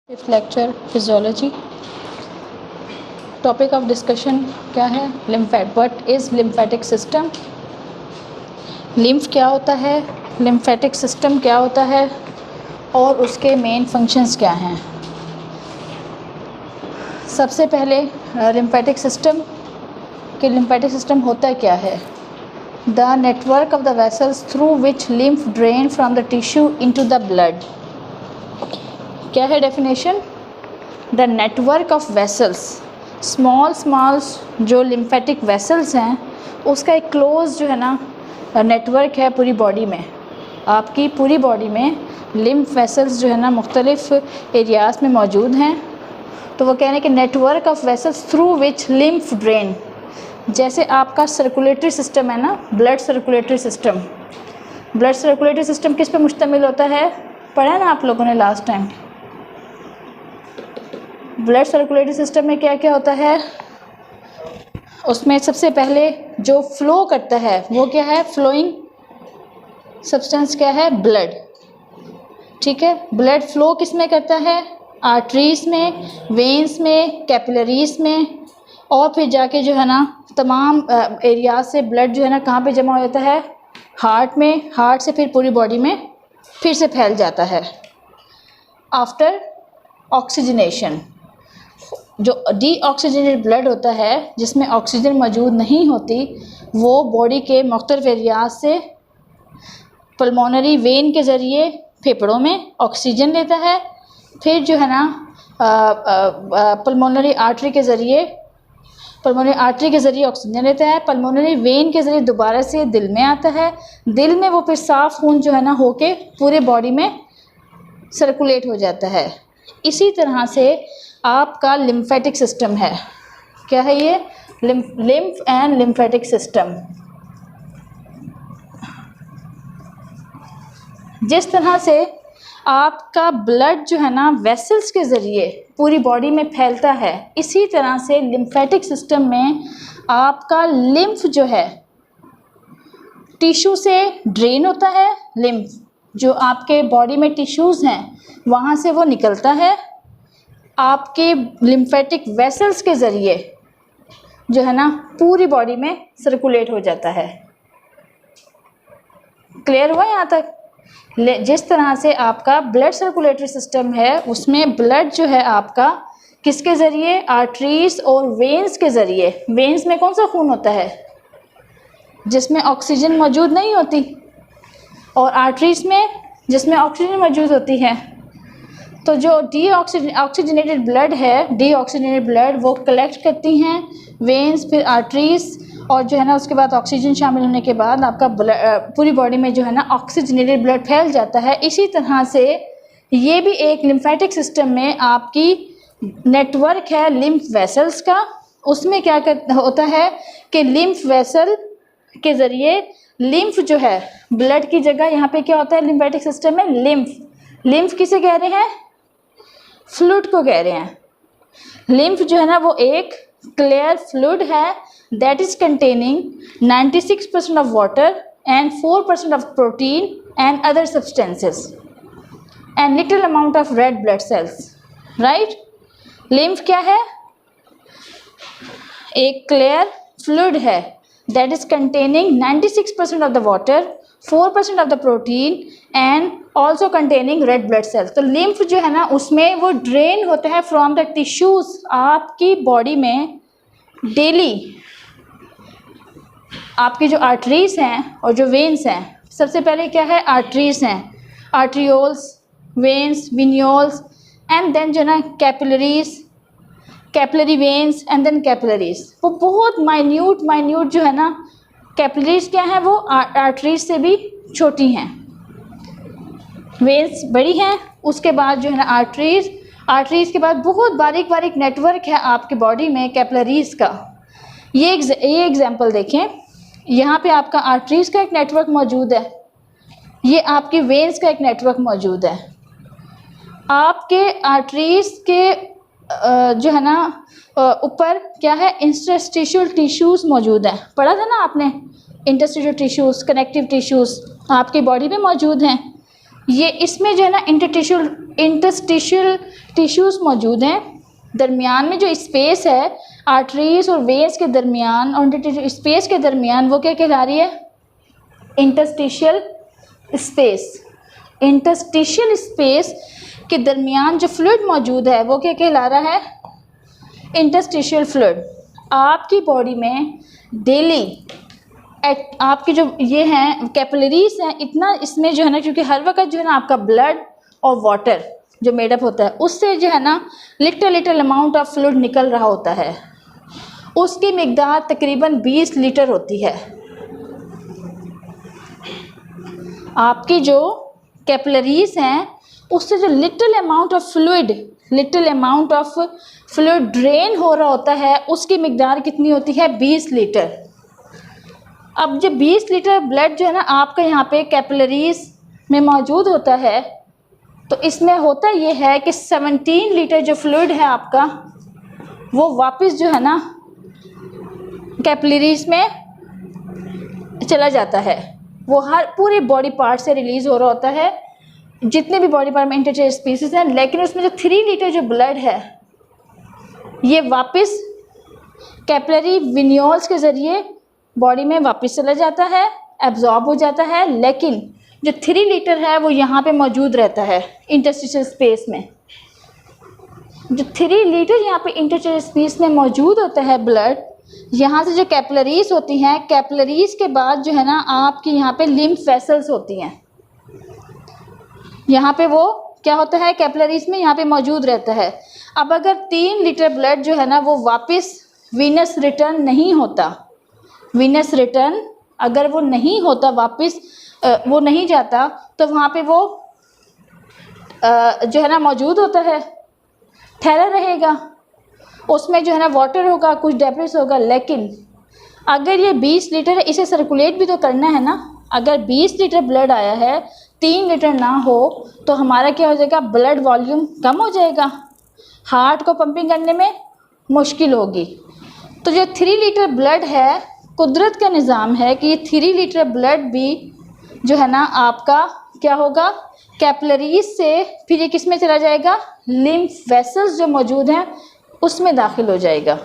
Fifth lecture physiology. Topic of discussion क्या है? What is lymphatic system. Lymph क्या होता है, लिम्फेटिक सिस्टम क्या होता है और उसके मेन फंक्शंस क्या हैं। सबसे पहले लिम्फेटिक सिस्टम होता क्या है? The network of the vessels through which lymph drain from the tissue into the blood. क्या है definition? The network of vessels, small जो लिम्फेटिक वेसल्स हैं उसका एक क्लोज जो है ना नेटवर्क है पूरी बॉडी में। आपकी पूरी बॉडी में लिम्फ वेसल्स जो है ना मुख्तलिफ एरियाज़ में मौजूद हैं। तो वो कह रहे हैं कि network of vessels through which lymph drain, जैसे आपका सर्कुलेटरी सिस्टम है ना, ब्लड सर्कुलेटरी सिस्टम किस पे मुश्तमिल होता है? पढ़ा है ना आप लोगों ने last time. Blood circulatory system में क्या क्या होता है? उसमें सबसे पहले जो फ्लो करता है वो क्या है? फ्लोइंग सब्सटेंस क्या है? ब्लड। ठीक है, ब्लड फ्लो किस में करता है? आर्टरीज में, वेन्स में, कैपिलरीज में, और फिर जाके जो है ना तमाम एरिया से ब्लड जो है ना कहाँ पे जमा हो जाता है? हार्ट में। हार्ट से फिर पूरी बॉडी में फिर से फैल जाता है। आफ्टर ऑक्सीजनेशन, जो डीऑक्सीजनेटेड ब्लड होता है जिसमें ऑक्सीजन मौजूद नहीं होती, वो बॉडी के मुख्तलिफ एरियाज से पल्मोनरी वेन के ज़रिए फेफड़ों में ऑक्सीजन लेता है, फिर जो है ना पल्मोनरी आर्टरी के ज़रिए ऑक्सीजन लेता है, पल्मोनरी वेन के ज़रिए दोबारा से दिल में आता है, दिल में वो फिर साफ़ खून जो है ना होके पूरे बॉडी में सर्कुलेट हो जाता है। इसी तरह से आपका लिम्फेटिक सिस्टम है। क्या है ये? Lymph and lymphatic system. जिस तरह से आपका ब्लड जो है ना वेसल्स के ज़रिए पूरी बॉडी में फैलता है, इसी तरह से लिम्फेटिक सिस्टम में आपका लिम्फ जो है टिश्यू से ड्रेन होता है। लिम्फ जो आपके बॉडी में टिश्यूज़ हैं वहाँ से वो निकलता है, आपके लिम्फेटिक वेसल्स के ज़रिए जो है ना पूरी बॉडी में सर्कुलेट हो जाता है। क्लियर हुआ यहाँ तक? जिस तरह से आपका ब्लड सर्कुलेटरी सिस्टम है उसमें ब्लड जो है आपका किसके ज़रिए? आर्टरीज और वेन्स के ज़रिए। वेन्स में कौन सा खून होता है? जिसमें ऑक्सीजन मौजूद नहीं होती, और आर्टरीज में जिसमें ऑक्सीजन मौजूद होती है। तो जो ऑक्सीजनेटेड ब्लड वो कलेक्ट करती हैं वेन्स, फिर आर्टरीज, और जो है ना उसके बाद ऑक्सीजन शामिल होने के बाद आपका पूरी बॉडी में जो है ना ऑक्सीजनेटेड ब्लड फैल जाता है। इसी तरह से ये भी एक लिम्फेटिक सिस्टम में आपकी नेटवर्क है लिम्फ वेसल्स का। उसमें क्या होता है कि लिम्फ वेसल के ज़रिए लिम्फ जो है ब्लड की जगह यहाँ पे क्या होता है लिम्फेटिक सिस्टम में? लिम्फ किसे कह रहे हैं? फ्लूइड को कह रहे हैं। लिम्फ जो है ना वो एक क्लियर फ्लूइड है that is containing 96% of water and 4% of protein and other substances and little amount of red blood cells, right? lymph क्या है? एक clear fluid है that is containing 96% of the water, 4% of the protein and also containing red blood cells। तो lymph जो है ना उसमें वो drain होता है from the tissues आपकी बॉडी में डेली। आपकी जो आर्टरीज हैं और जो वेन्स हैं, सबसे पहले क्या है? आर्टरीज हैं, arterioles, veins, venules, and then जो ना capillary veins and then capillaries. वो बहुत माइन्यूट जो है ना, कैपिलरीज क्या है? वो आर्टरीज से भी छोटी हैं, वेन्स बड़ी हैं, उसके बाद जो है ना आर्टरीज के बाद बहुत बारीक नेटवर्क है आपके बॉडी में कैपिलरीज का। ये एग्जाम्पल देखें, यहाँ पे आपका आर्टरीज का एक नेटवर्क मौजूद है, ये आपके वेन्स का एक नेटवर्क मौजूद है। आपके आर्टरीज के जो है ना ऊपर क्या है? इंटरस्टिशियल टिश्यूज़ मौजूद हैं। पढ़ा था ना आपने? इंटरस्टिशियल टिश्यूज़, कनेक्टिव टिश्यूज़ आपकी बॉडी में मौजूद हैं। ये इसमें जो है ना इंटरस्टिशियल टिश्यूज़ मौजूद हैं। दरमियान में जो स्पेस है आर्टरीज और वेन्स के दरमियान और स्पेस के दरमियान, वो क्या कहला रही है? Interstitial space. इंटरस्टिशियल स्पेस के दरमियान जो फ्लूइड मौजूद है वो क्या कहला रहा है? Interstitial fluid. आपकी बॉडी में डेली आपकी जो ये हैं कैपिलरीज हैं, इतना इसमें जो है ना, क्योंकि हर वक्त जो है ना आपका ब्लड और वाटर जो मेडअप होता है उससे जो है ना लिटिल अमाउंट ऑफ फ्लूइड निकल रहा होता है। उसकी मिकदार तकरीबन 20 लीटर होती है। आपकी जो कैपिलरीज हैं उससे जो little amount of fluid drain हो रहा होता है उसकी मिकदार कितनी होती है? 20 लीटर। अब जब 20 लीटर ब्लड जो है ना आपका यहाँ पे कैपिलरीज में मौजूद होता है, तो इसमें होता ये है कि 17 लीटर जो फ्लूइड है आपका वो वापस जो है ना कैपिलरीज में चला जाता है। वो हर पूरे बॉडी पार्ट से रिलीज़ हो रहा होता है, जितने भी बॉडी पार्ट में इंटरस्टिशियल स्पेसेस हैं। लेकिन उसमें जो 3 लीटर जो ब्लड है ये वापस कैपिलरी विन्योल्स के ज़रिए बॉडी में वापस चला जाता है, एब्जॉर्ब हो जाता है। लेकिन जो 3 लीटर है वो यहाँ पे मौजूद रहता है इंटरस्टिशियल स्पेस में। जो 3 लीटर यहाँ पे इंटरस्टिशियल स्पेस में मौजूद होता है ब्लड, यहाँ से जो कैपिलरीज होती हैं, कैपिलरीज के बाद जो है ना आपकी यहाँ पे लिम्फ वेसल्स होती हैं। यहाँ पे वो क्या होता है? कैपिलरीज में यहाँ पे मौजूद रहता है। अब अगर 3 लीटर ब्लड जो है ना वो वापस वीनस रिटर्न नहीं होता, वीनस रिटर्न अगर वो नहीं होता, वापस वो नहीं जाता, तो वहाँ पे वो जो है ना मौजूद होता है, ठहरा रहेगा। उसमें जो है ना वाटर होगा, कुछ डेब्रिस होगा। लेकिन अगर ये 20 लीटर है, इसे सर्कुलेट भी तो करना है ना। अगर 20 लीटर ब्लड आया है, 3 लीटर ना हो तो हमारा क्या हो जाएगा? ब्लड वॉल्यूम कम हो जाएगा, हार्ट को पंपिंग करने में मुश्किल होगी। तो जो 3 लीटर ब्लड है, कुदरत का निज़ाम है कि ये 3 लीटर ब्लड भी जो है ना आपका क्या होगा? कैपिलरीज से फिर ये किस में चला जाएगा? लिम्फ वेसल्स जो मौजूद हैं उसमें दाखिल हो जाएगा।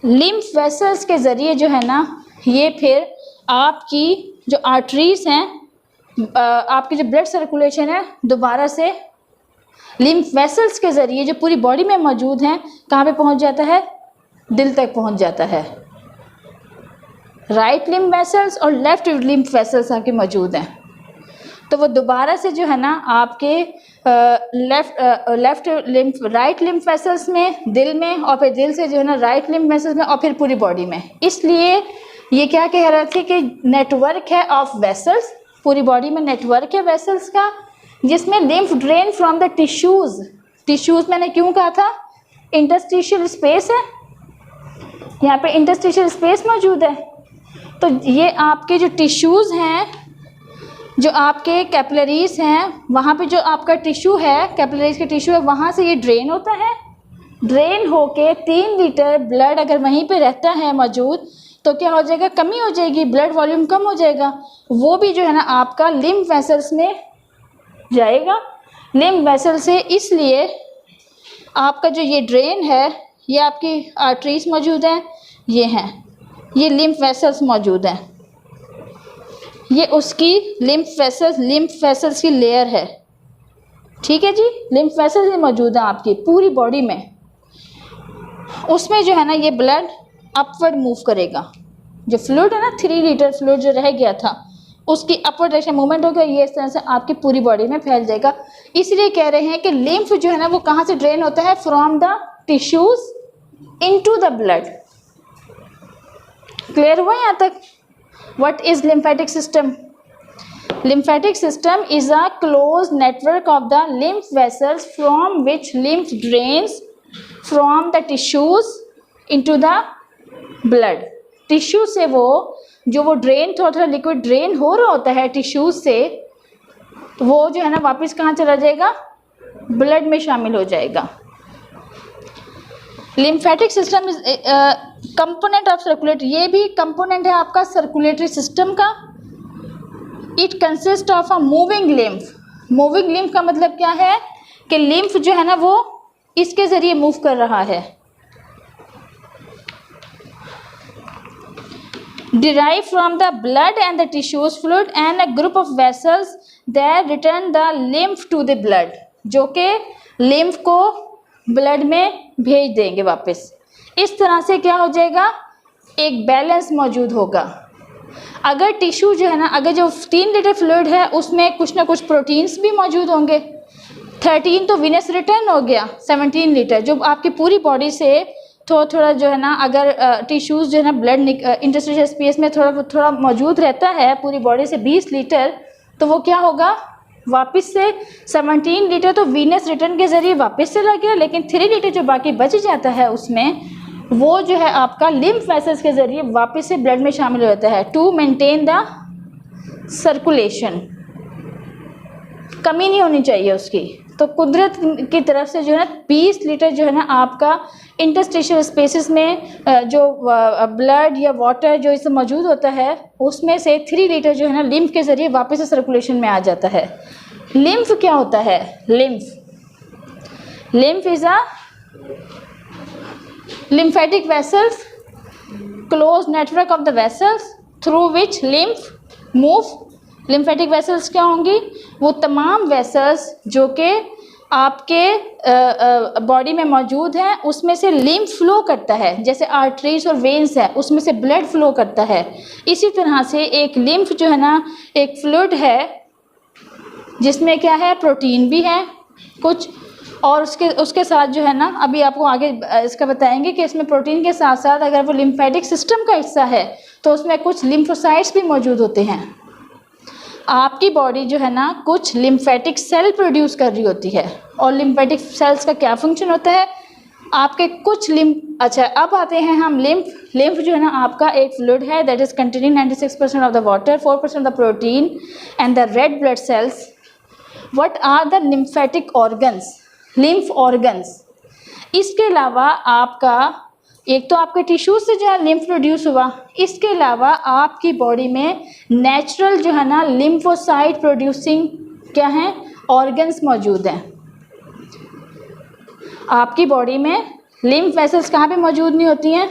लिम्फ वेसल्स के ज़रिए जो है ना ये फिर आपकी जो आर्टरीज हैं, आपकी जो ब्लड सर्कुलेशन है दोबारा से लिम्फ वेसल्स के ज़रिए जो पूरी बॉडी में मौजूद हैं, कहाँ पे पहुँच जाता है? दिल तक पहुँच जाता है। राइट लिम्फ वेसल्स और लेफ़्ट लिम्फ वेसल्स आपके मौजूद हैं। तो वो दोबारा से जो है ना आपके राइट लिम्फ वेसल्स में, दिल में, और फिर दिल से जो है ना राइट लिम्फ वेसल्स में, और फिर पूरी बॉडी में। इसलिए ये क्या कह रहे थे कि नेटवर्क है ऑफ वेसल्स, पूरी बॉडी में नेटवर्क है वेसल्स का, जिसमें lymph drain from the tissues मैंने क्यों कहा था? इंटरस्टिशियल स्पेस है, यहाँ पे इंटरस्टिशियल स्पेस मौजूद है। तो ये आपके जो टिश्यूज़ हैं, जो आपके कैपिलरीज हैं, वहाँ पे जो आपका टिश्यू है, कैपिलरीज के टिश्यू है, वहाँ से ये ड्रेन होता है। ड्रेन होके 3 लीटर ब्लड अगर वहीं पे रहता है मौजूद, तो क्या हो जाएगा? कमी हो जाएगी, ब्लड वॉल्यूम कम हो जाएगा। वो भी जो है ना आपका लिम्फ वेसल्स में जाएगा। लिम्फ वेसल से इसलिए आपका जो ये ड्रेन है, ये आपकी आर्टरीज मौजूद हैं, ये हैं, ये लिम्फ वेसल्स मौजूद हैं। ये उसकी लिम्फ वेसल्स की लेयर है। ठीक है जी, लिम्फ वेसल्स मौजूद हैं आपकी पूरी बॉडी में। उसमें जो है ना ये ब्लड अपवर्ड मूव करेगा। जो फ्लूइड है ना, 3 लीटर फ्लूइड जो रह गया था, उसकी अपवर्ड डायरेक्शन मूवमेंट होगा, ये इस तरह से आपकी पूरी बॉडी में फैल जाएगा। इसलिए कह रहे हैं कि लिम्फ जो है ना वो कहाँ से ड्रेन होता है? From the tissues into the blood. Clear हुआ यहाँ तक? What is lymphatic system? Lymphatic system is a closed network of the lymph vessels from which lymph drains from the tissues into the blood. Tissue से वो drain थोड़ा liquid drain हो रहा होता है टिश्यूज से, वो जो है ना वापस कहाँ चला जाएगा? ब्लड में शामिल हो जाएगा। Lymphatic system is component of circulatory, ये भी कंपोनेंट है आपका सर्कुलेटरी सिस्टम का। It consist of a moving lymph. Moving lymph का मतलब क्या है कि लिम्फ जो है ना वो इसके ज़रिए मूव कर रहा है। derive from the blood and the tissues fluid and a group of vessels that return the lymph to the blood, जो कि lymph को ब्लड में भेज देंगे वापस। इस तरह से क्या हो जाएगा, एक बैलेंस मौजूद होगा। अगर टिश्यू जो है ना, अगर जो 3 लीटर फ्लूइड है उसमें कुछ ना कुछ प्रोटीन्स भी मौजूद होंगे। 13 तो विनस रिटर्न हो गया, 17 लीटर जो आपकी पूरी बॉडी से थोड़ा थोड़ा जो है ना, अगर टिश्यूज़ जो है ना ब्लड इंटरस्टिशियल स्पेस में थोड़ा थोड़ा मौजूद रहता है पूरी बॉडी से 20 लीटर, तो वो क्या होगा, वापस से 17 लीटर तो वीनस रिटर्न के ज़रिए वापस चला गया, लेकिन 3 लीटर जो बाकी बच जाता है उसमें वो जो है आपका लिम्फ वेसल्स के ज़रिए वापस से ब्लड में शामिल हो जाता है टू मेंटेन द सर्कुलेशन। कमी नहीं होनी चाहिए उसकी। तो कुदरत की तरफ से जो है ना 20 लीटर जो है ना आपका इंटरस्टिशियल स्पेसेस में जो ब्लड या वाटर जो इसमें मौजूद होता है उसमें से 3 लीटर जो है ना लिम्फ के ज़रिए वापस से सर्कुलेशन में आ जाता है। लिम्फ क्या होता है? Lymph is a lymphatic vessels, closed network of the vessels through which lymph move। lymphatic vessels क्या होंगी? वो तमाम vessels जो कि आपके बॉडी में मौजूद हैं उसमें से lymph फ्लो करता है, जैसे आर्टरीज और वेन्स है उसमें से ब्लड फ्लो करता है। इसी तरह से एक lymph जो है ना एक फ्लूइड है जिसमें क्या है, प्रोटीन भी है कुछ, और उसके साथ जो है ना अभी आपको आगे इसका बताएंगे कि इसमें प्रोटीन के साथ साथ अगर वो लिम्फेटिक सिस्टम का हिस्सा है तो उसमें कुछ लिम्फोसाइट्स भी मौजूद होते हैं। आपकी बॉडी जो है ना कुछ लिम्फेटिक सेल प्रोड्यूस कर रही होती है, और लिम्फेटिक सेल्स का क्या फंक्शन होता है, आपके कुछ अच्छा अब आते हैं हम लिम्फ जो है ना आपका एक फ्लूइड है that is containing 96% of the water, 4% of the protein and the red blood cells. What are the lymphatic organs? Lymph organs. इसके अलावा आपका एक तो आपके टिश्यू से जो है लिम्फ प्रोड्यूस हुआ, इसके अलावा आपकी बॉडी में नेचुरल जो है ना लिम्फोसाइट प्रोड्यूसिंग क्या है, ऑर्गन्स मौजूद हैं। आपकी बॉडी में लिम्फ वेसल्स कहाँ पे मौजूद नहीं होती हैं?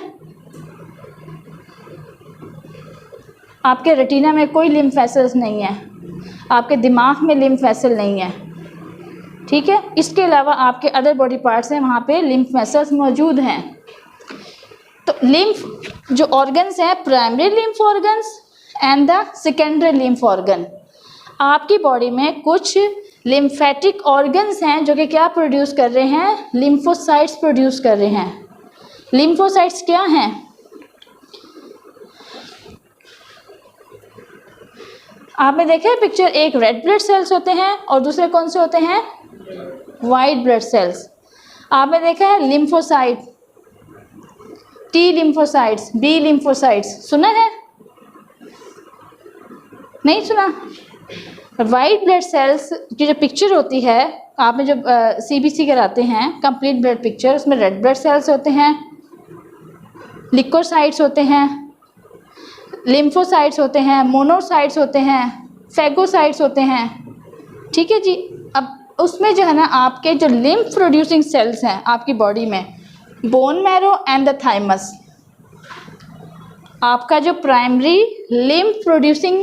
आपके रेटिना में कोई लिम्फ वेसल्स नहीं है, आपके दिमाग में लिम्फ वेसल नहीं है, ठीक है। इसके अलावा आपके अदर बॉडी पार्ट्स हैं वहाँ पे लिम्फ वेसल्स मौजूद हैं। तो लिम्फ जो ऑर्गन्स हैं, primary lymph organs and the secondary lymph organ. आपकी बॉडी में कुछ लिम्फेटिक ऑर्गन्स हैं जो कि क्या प्रोड्यूस कर रहे हैं, लिम्फोसाइट्स प्रोड्यूस कर रहे हैं। लिम्फोसाइट्स क्या हैं? आपने देखा है पिक्चर, एक रेड ब्लड सेल्स होते हैं और दूसरे कौन से होते हैं, वाइट ब्लड सेल्स। आपने देखा है lymphocyte, T lymphocytes, B lymphocytes, सुना है? नहीं सुना? वाइट ब्लड सेल्स की जो पिक्चर होती है, आपने जब सीबीसी कराते हैं कंप्लीट ब्लड पिक्चर, उसमें रेड ब्लड सेल्स होते हैं, लिकोसाइट्स होते हैं, लिम्फोसाइट्स होते हैं, मोनोसाइट्स होते हैं, फैगोसाइट्स होते हैं, ठीक है जी। अब उसमें जो है ना आपके जो लिम्फ प्रोड्यूसिंग सेल्स हैं आपकी बॉडी में, bone marrow and the thymus, आपका जो प्राइमरी लिम्फ प्रोड्यूसिंग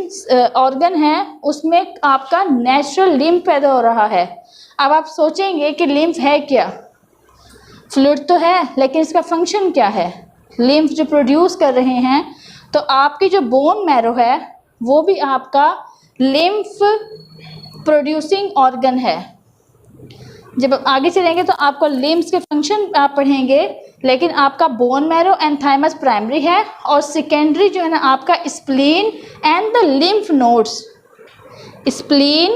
ऑर्गन है उसमें आपका नेचुरल लिम्फ पैदा हो रहा है। अब आप सोचेंगे कि लिम्फ है क्या? फ्लूइड तो है, लेकिन इसका फंक्शन क्या है? लिम्फ जो प्रोड्यूस कर रहे हैं, तो आपकी जो बोन मैरो है वो भी आपका लिम्फ प्रोड्यूसिंग ऑर्गन है। जब आप आगे चलेंगे तो आपको लिम्फ्स के फंक्शन आप पढ़ेंगे, लेकिन आपका bone marrow and thymus primary है, और सेकेंडरी जो है ना आपका spleen and the lymph nodes. Spleen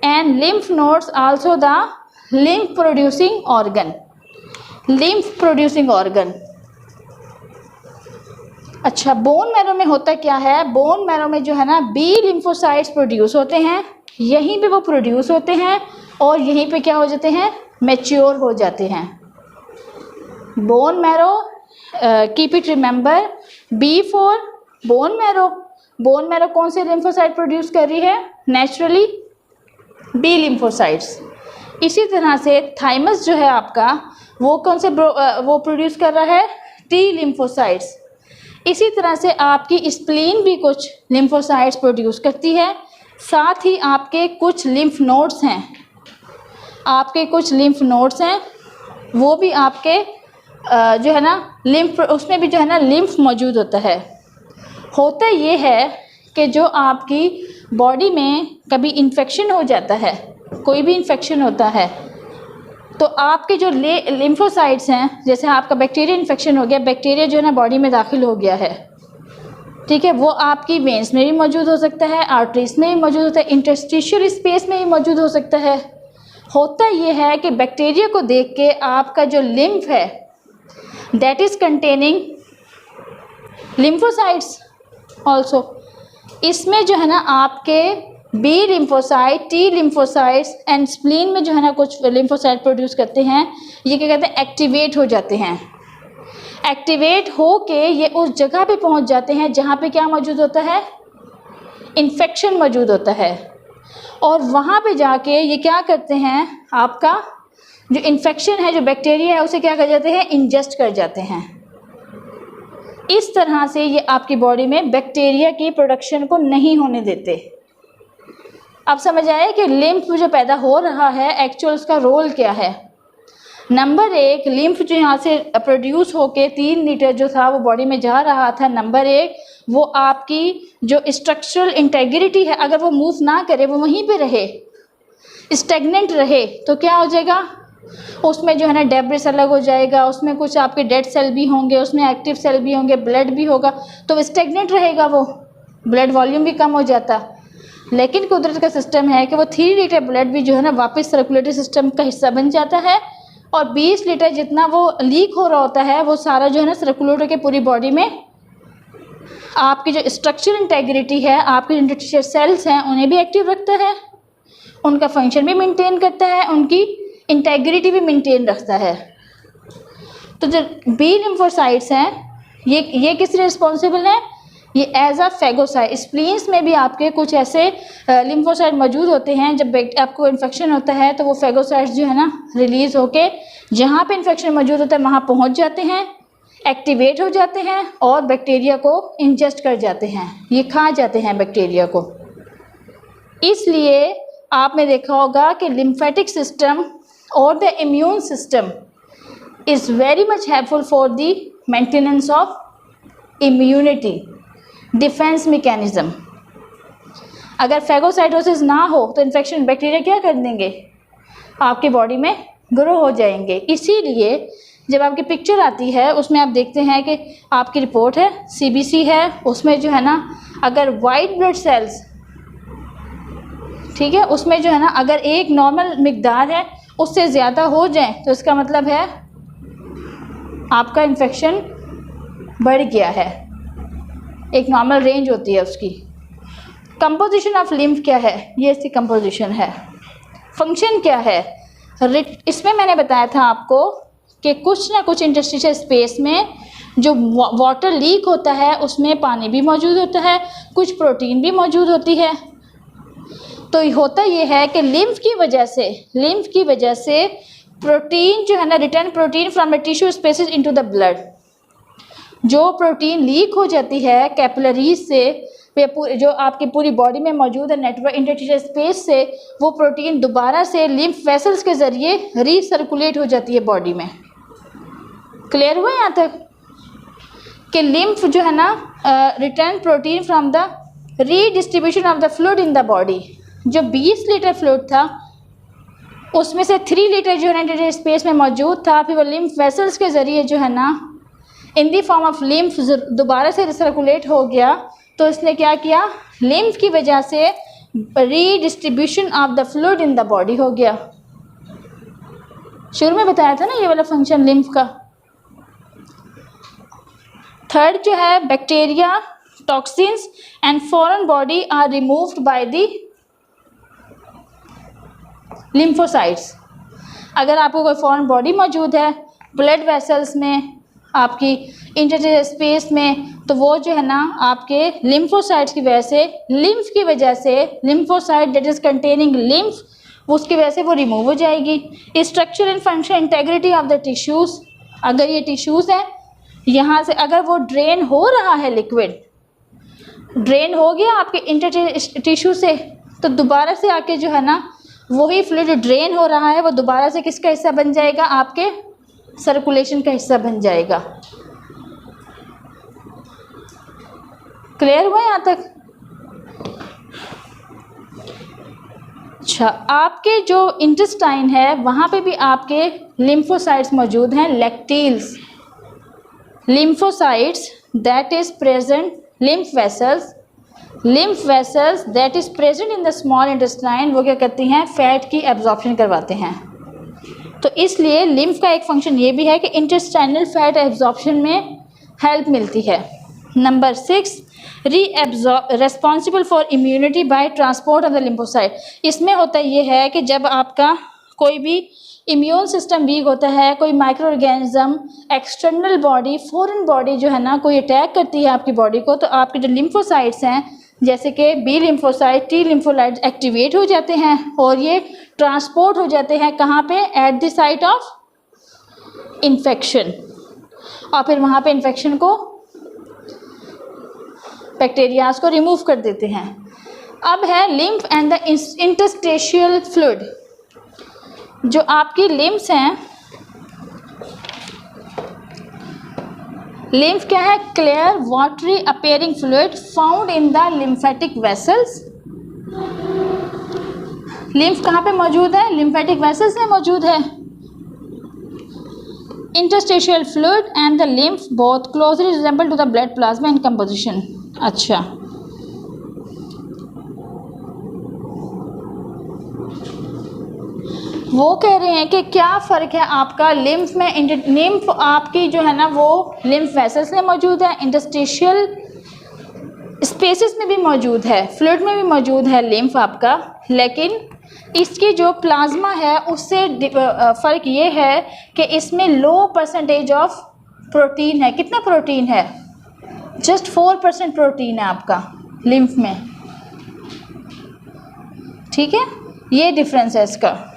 and lymph nodes also the lymph producing organ. Lymph producing organ. अच्छा, बोन मैरो में होता क्या है? बोन मैरो में जो है ना बी लिम्फोसाइट्स प्रोड्यूस होते हैं, यहीं पे वो प्रोड्यूस होते हैं और यहीं पे क्या हो जाते हैं, मैच्योर हो जाते हैं। Bone marrow, keep it remember, B for bone marrow. Bone marrow कौन से लिम्फोसाइट प्रोड्यूस कर रही है? Naturally B lymphocytes. इसी तरह से थाइमस जो है आपका वो कौन से वो प्रोड्यूस कर रहा है, टी लिम्फोसाइट्स। इसी तरह से आपकी स्प्लीन भी कुछ लिम्फोसाइट्स प्रोड्यूस करती है। साथ ही आपके कुछ लिम्फ नोड्स हैं, आपके कुछ लिम्फ नोड्स हैं वो भी आपके जो है ना लिम्फ, उसमें भी जो है ना लिम्फ मौजूद होता है। होता ये है कि जो आपकी बॉडी में कभी इन्फेक्शन हो जाता है, कोई भी इन्फेक्शन होता है, तो आपके जो लिम्फोसाइट्स हैं, जैसे आपका बैक्टीरिया इन्फेक्शन हो गया, बैक्टीरिया जो है ना बॉडी में दाखिल हो गया है, ठीक है, वो आपकी वेंस में भी मौजूद हो सकता है, आर्टरीज में भी मौजूद होता है, इंटरस्टिशियल स्पेस में भी मौजूद हो सकता है। होता ये है कि बैक्टीरिया को देख के आपका जो लिम्फ है that is containing lymphocytes also, इसमें जो है ना आपके B lymphocyte, T lymphocytes and spleen में जो है ना कुछ लिम्फोसाइट प्रोड्यूस करते हैं, ये क्या कहते हैं, एक्टिवेट हो जाते हैं। एक्टिवेट हो के ये उस जगह पे पहुंच जाते हैं जहाँ पे क्या मौजूद होता है, इन्फेक्शन मौजूद होता है, और वहाँ पे जाके ये क्या करते हैं, आपका जो इन्फेक्शन है, जो बैक्टीरिया है, उसे क्या कर जाते हैं, इंजेस्ट कर जाते हैं। इस तरह से ये आपकी बॉडी में बैक्टीरिया की प्रोडक्शन को नहीं होने देते। अब समझ आया कि लिम्फ जो पैदा हो रहा है एक्चुअल उसका रोल क्या है। नंबर एक, लिम्फ जो यहाँ से प्रोड्यूस होके 3 लीटर जो था वो बॉडी में जा रहा था, नंबर एक वो आपकी जो स्ट्रक्चरल इंटेग्रिटी है, अगर वो मूव ना करे, वो वहीं पे रहे, स्टेगनेंट रहे, तो क्या हो जाएगा, उसमें जो है ना डेब्रिस अलग हो जाएगा, उसमें कुछ आपके डेड सेल भी होंगे, उसमें एक्टिव सेल भी होंगे, ब्लड भी होगा, तो स्टेगनेंट रहेगा, वो ब्लड वॉल्यूम भी कम हो जाता। लेकिन कुदरत का सिस्टम है कि वो 3 लीटर ब्लड भी जो है ना वापस सर्कुलेटरी सिस्टम का हिस्सा बन जाता है, और 20 लीटर जितना वो लीक हो रहा होता है वो सारा जो है ना सर्कुलेटर के पूरी बॉडी में आपकी जो स्ट्रक्चरल इंटेग्रिटी है, आपके इंटरस्टिशियल सेल्स हैं, उन्हें भी एक्टिव रखता है, उनका फंक्शन भी मेंटेन करता है, उनकी इंटेग्रिटी भी मेंटेन रखता है। तो जो बी लिम्फोसाइट्स हैं ये किस लिए रिस्पॉन्सिबल हैं, ये एज अ फेगोसाइट। स्प्लीन्स में भी आपके कुछ ऐसे लिम्फोसाइट मौजूद होते हैं, जब आपको इन्फेक्शन होता है तो वो फेगोसाइट्स जो है ना रिलीज़ होके जहाँ पे इन्फेक्शन मौजूद होता है वहाँ पहुँच जाते हैं, एक्टिवेट हो जाते हैं और बैक्टीरिया को इंजेस्ट कर जाते हैं, ये खा जाते हैं बैक्टीरिया को। इसलिए आपने देखा होगा कि लिम्फेटिक सिस्टम और the immune system is very much helpful for the maintenance of immunity, defence mechanism. अगर फेगोसाइटोसिस ना हो तो इन्फेक्शन बैक्टीरिया क्या कर देंगे, आपकी बॉडी में ग्रो हो जाएंगे। इसीलिए जब आपकी पिक्चर आती है उसमें आप देखते हैं कि आपकी रिपोर्ट है, सीबीसी है, उसमें जो है ना अगर वाइट ब्लड सेल्स, ठीक है, उसमें जो है ना अगर एक नॉर्मल मिकदार है उससे ज़्यादा हो जाए तो इसका मतलब है आपका इन्फेक्शन बढ़ गया है, एक नॉर्मल रेंज होती है उसकी। कंपोजिशन ऑफ लिम्फ क्या है, ये इसकी कंपोजिशन है। फंक्शन क्या है, इसमें मैंने बताया था आपको कि कुछ ना कुछ इंटरस्टिशियल स्पेस में जो वाटर लीक होता है उसमें पानी भी मौजूद होता है, कुछ प्रोटीन भी मौजूद होती है। तो होता ये है कि लिम्फ की वजह से प्रोटीन जो है ना, return protein from the tissue spaces into the blood, जो प्रोटीन लीक हो जाती है कैपिलरीज से, जो आपकी पूरी बॉडी में मौजूद है नेटवर्क इंटरस्टिशियल स्पेस से, वो प्रोटीन दोबारा से लिम्फ वेसल्स के ज़रिए रीसर्कुलेट हो जाती है बॉडी में। क्लियर हुआ यहाँ तक कि लिम्फ जो है ना return protein from the redistribution of the fluid in the body. जो 20 लीटर फ्लूइड था उसमें से 3 लीटर जो है ना इंटरस्टिशियल स्पेस में मौजूद था, फिर वो लिम्फ वेसल्स के ज़रिए जो है ना इन दी फॉर्म ऑफ लिम्फ दोबारा से रिसर्कुलेट हो गया। तो इसने क्या किया, लिम्फ की वजह से redistribution of the fluid in the body हो गया। शुरू में बताया था ना ये वाला फंक्शन लिम्फ का। थर्ड जो है bacteria, toxins and foreign body are removed by the lymphocytes. अगर आपको कोई फॉरेन बॉडी मौजूद है ब्लड वेसल्स में, आपकी इंटरस्टिशियल स्पेस में, तो वो जो है ना आपके लिम्फोसाइट्स की वजह से, लिम्फ की वजह से, lymphocyte that is containing lymph, उसकी वजह से वो रिमूव हो जाएगी। Structure and function integrity of the tissues, अगर ये टिश्यूज़ हैं यहाँ से अगर वो ड्रेन हो रहा है, लिक्विड ड्रेन हो गया आपके इंटर टिश्यू से, तो दोबारा से आके जो है ना वही फ्लूइड जो ड्रेन हो रहा है वो दोबारा से किसका हिस्सा बन जाएगा, आपके सर्कुलेशन का हिस्सा बन जाएगा। क्लियर हुआ यहाँ तक? अच्छा, आपके जो इंटेस्टाइन है वहाँ पे भी आपके लिम्फोसाइट्स मौजूद हैं, lacteals, lymphocytes that is present, lymph vessels that is present in the small intestine, वो क्या करती हैं, फैट की एब्जॉर्प्शन करवाते हैं। तो इसलिए लिम्फ का एक फंक्शन ये भी है कि इंटेस्टाइनल फैट एब्जॉर्प्शन में हेल्प मिलती है। Number 6, responsible for immunity bye transport of the lymphocyte. इसमें होता ये है कि जब आपका कोई भी इम्यून सिस्टम वीक होता है, कोई micro organism, external body, foreign body जो है ना कोई अटैक करती है आपकी बॉडी को, तो आपके जो लिम्फोसाइट्स हैं जैसे कि B lymphocyte, T lymphocyte activate हो जाते हैं और ये ट्रांसपोर्ट हो जाते हैं कहाँ पे, at the site of infection, और फिर वहाँ पे इन्फेक्शन को, बैक्टीरियाज को रिमूव कर देते हैं। अब है lymph and the interstitial fluid. जो आपकी लिम्फ्स हैं, लिम्फ क्या है, clear watery appearing fluid found in the lymphatic vessels. Lymph कहाँ पे मौजूद है, लिम्फेटिक वेसल्स में मौजूद है। Interstitial fluid and the lymph both closely resemble to the blood plasma in composition. अच्छा, वो कह रहे हैं कि क्या फ़र्क है आपका लिम्फ में, लिम्फ आपकी जो है ना वो लिम्फ वेसल्स में मौजूद है, इंटरस्टिशियल स्पेसेस में भी मौजूद है, फ्लूइड में भी मौजूद है लिम्फ आपका, लेकिन इसकी जो प्लाज्मा है उससे फ़र्क ये है कि इसमें लो परसेंटेज ऑफ प्रोटीन है। कितना प्रोटीन है, जस्ट 4% प्रोटीन है आपका लिम्फ में, ठीक है, ये डिफरेंस है इसका।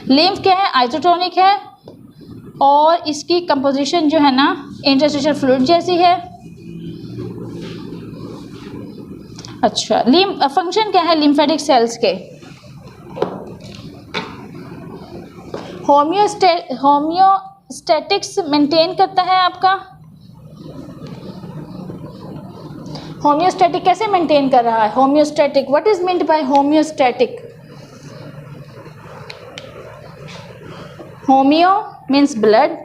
लिम्फ क्या है, आइसोटोनिक है और इसकी कंपोजिशन जो है ना इंटरस्टिशियल फ्लूइड जैसी है। अच्छा, फंक्शन क्या है लिम्फेटिक सेल्स के, होम्योस्टैटिक्स मेंटेन करता है आपका। होम्योस्टैटिक कैसे मेंटेन कर रहा है, homeostatic, what is meant by homeostatic? Homeo means blood,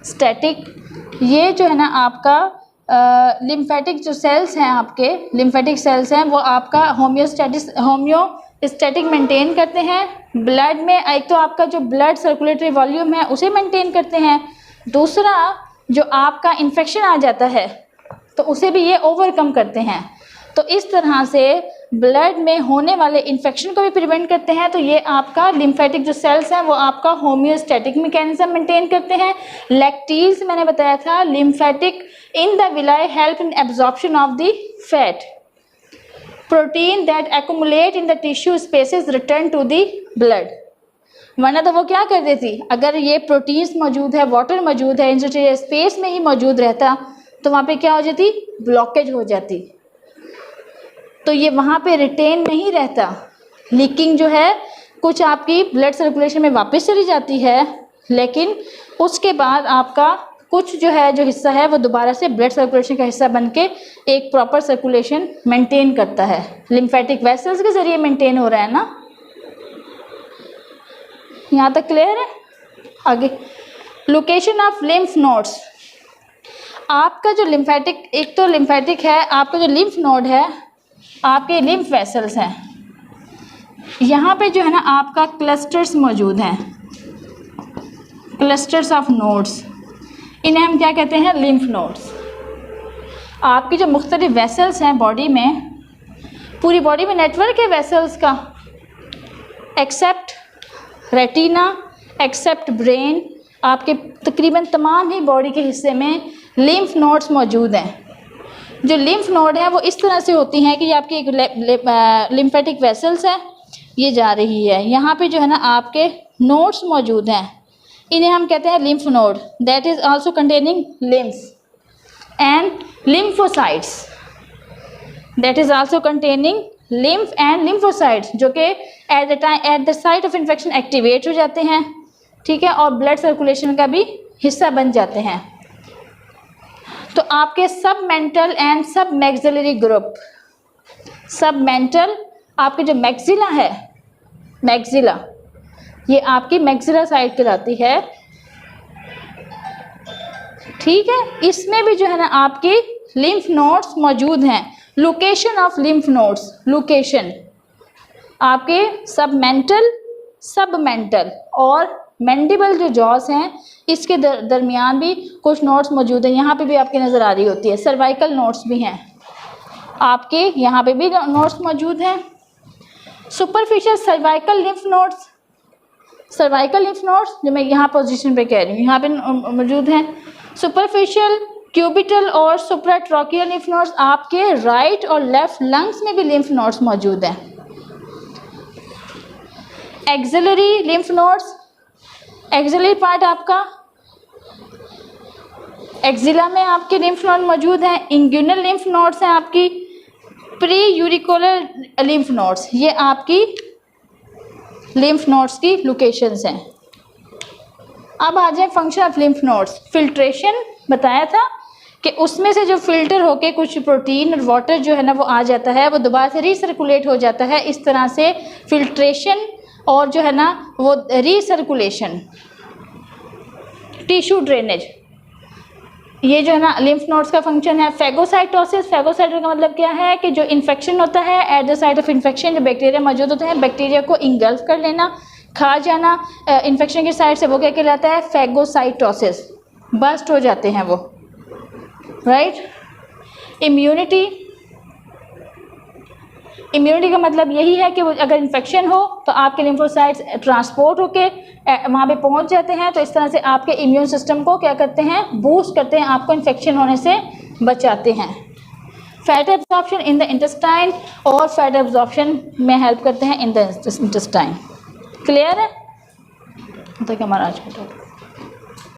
static ये जो है ना आपका लिम्फेटिक जो सेल्स हैं, आपके लिम्फेटिक सेल्स हैं वो आपका होम्योस्टैटिक मेंटेन करते हैं ब्लड में। एक तो आपका जो ब्लड सर्कुलेटरी वॉल्यूम है उसे मेंटेन करते हैं, दूसरा जो आपका इन्फेक्शन आ जाता है तो उसे भी ये ओवरकम करते हैं। तो इस तरह से ब्लड में होने वाले इन्फेक्शन को भी प्रिवेंट करते हैं। तो ये आपका लिम्फेटिक जो सेल्स हैं वो आपका होम्योस्टैटिक मैकेनिज्म मेंटेन करते हैं। लैक्टील्स मैंने बताया था, lymphatic in the villi help in absorption of the fat, protein that accumulate in the tissue spaces return to the blood. वरना तो वो क्या कर देती, अगर ये प्रोटीन्स मौजूद है, वाटर मौजूद है, इंटरस्टिशियल स्पेस में ही मौजूद रहता तो वहाँ पे क्या हो जाती, ब्लॉकेज हो जाती, तो ये वहाँ पे रिटेन नहीं रहता। लीकिंग जो है कुछ आपकी ब्लड सर्कुलेशन में वापस चली जाती है, लेकिन उसके बाद आपका कुछ जो है जो हिस्सा है वो दोबारा से ब्लड सर्कुलेशन का हिस्सा बन के एक प्रॉपर सर्कुलेशन मेंटेन करता है। लिम्फेटिक वेसल्स के ज़रिए मेंटेन हो रहा है ना, यहाँ तक क्लियर है। आगे लोकेशन ऑफ लिम्फ नोड्स। आपका जो लिम्फेटिक, एक तो लिम्फेटिक है, आपका जो लिम्फ नोड है आपके लिम्फ वेसल्स हैं, यहाँ पे जो है ना आपका क्लस्टर्स मौजूद हैं, क्लस्टर्स ऑफ नोड्स, इन्हें हम क्या कहते हैं, लिम्फ नोड्स। आपकी जो मुख्तलिफ वेसल्स हैं बॉडी में, पूरी बॉडी में नेटवर्क है वेसल्स का, एक्सेप्ट रेटिना, एक्सेप्ट ब्रेन, आपके तकरीबन तमाम ही बॉडी के हिस्से में लिम्फ नोड्स मौजूद हैं। जो लिम्फ नोड है वो इस तरह से होती हैं कि ये आपकी एक लिम्फेटिक वेसल्स है, ये जा रही है, यहाँ पे जो है ना आपके नोड्स मौजूद हैं, इन्हें हम कहते हैं lymph node. That is also containing lymph and lymphocytes, that is also containing lymph and lymphocytes, जो कि at the site of infection activate हो जाते हैं, ठीक है, और ब्लड सर्कुलेशन का भी हिस्सा बन जाते हैं। तो आपके सब मेंटल एंड सब मैक्सिलरी ग्रुप, सब मेंटल आपके जो मैक्सिला है, मैक्सिला ये आपकी मैक्सिला साइड कहलाती है, ठीक है। इसमें भी जो है ना आपकी लिम्फ नोड्स मौजूद हैं। Location of lymph nodes, location आपके सब मेंटल और मैंडिबल जो जॉस हैं इसके दरमियान भी कुछ नोड्स मौजूद हैं। यहाँ पे भी आपकी नज़र आ रही होती है। सर्वाइकल नोड्स भी हैं आपके, यहाँ पे भी नोड्स मौजूद हैं। Superficial cervical lymph nodes, cervical lymph nodes जो मैं यहाँ पोजीशन पे कह रही हूँ यहाँ पे मौजूद हैं। सुपरफिशियल क्यूबिटल और सुप्राट्रोकियल लिम्फ नोड्स आपके राइट और लेफ्ट लंग्स में भी लिम्फ नोड्स मौजूद हैं। Axillary lymph nodes, axillary part आपका एक्सिला में आपके लिम्फ नोड मौजूद हैं। इंग्यूनल लिम्फ नोड्स हैं आपकी। प्री यूरिकुलर लिम्फ नोड्स, ये आपकी लिम्फ नोड्स की लोकेशंस हैं। अब आ जाए function of lymph nodes. Filtration बताया था कि उसमें से जो फिल्टर होके कुछ प्रोटीन और वाटर जो है ना वो आ जाता है, वो दोबारा से रीसर्कुलेट हो जाता है। इस तरह से फिल्ट्रेशन और जो है ना वो रीसर्कुलेशन, टिश्यू ड्रेनेज, ये जो है ना लिम्फ नोड्स का फंक्शन है। फेगोसाइटोसिस, फेगोसाइटोसिस का मतलब क्या है कि जो इन्फेक्शन होता है, at the site of infection जो बैक्टीरिया मौजूद होते हैं, बैक्टीरिया को इंगल्फ कर लेना, खा जाना इन्फेक्शन की साइड से, वो क्या कहलाता है? फेगोसाइटोसिस। बस्ट हो जाते हैं वो, राइट। इम्यूनिटी, इम्यूनिटी का मतलब यही है कि वो अगर इन्फेक्शन हो तो आपके लिम्फोसाइट्स ट्रांसपोर्ट होके वहाँ पे पहुँच जाते हैं, तो इस तरह से आपके इम्यून सिस्टम को क्या करते हैं? बूस्ट करते हैं, आपको इन्फेक्शन होने से बचाते हैं। Fat absorption in the intestine, और फैट एब्जॉर्प्शन में हेल्प करते हैं इन द इंटेस्टाइन। क्लियर है? तो हमारा आज का टॉपिक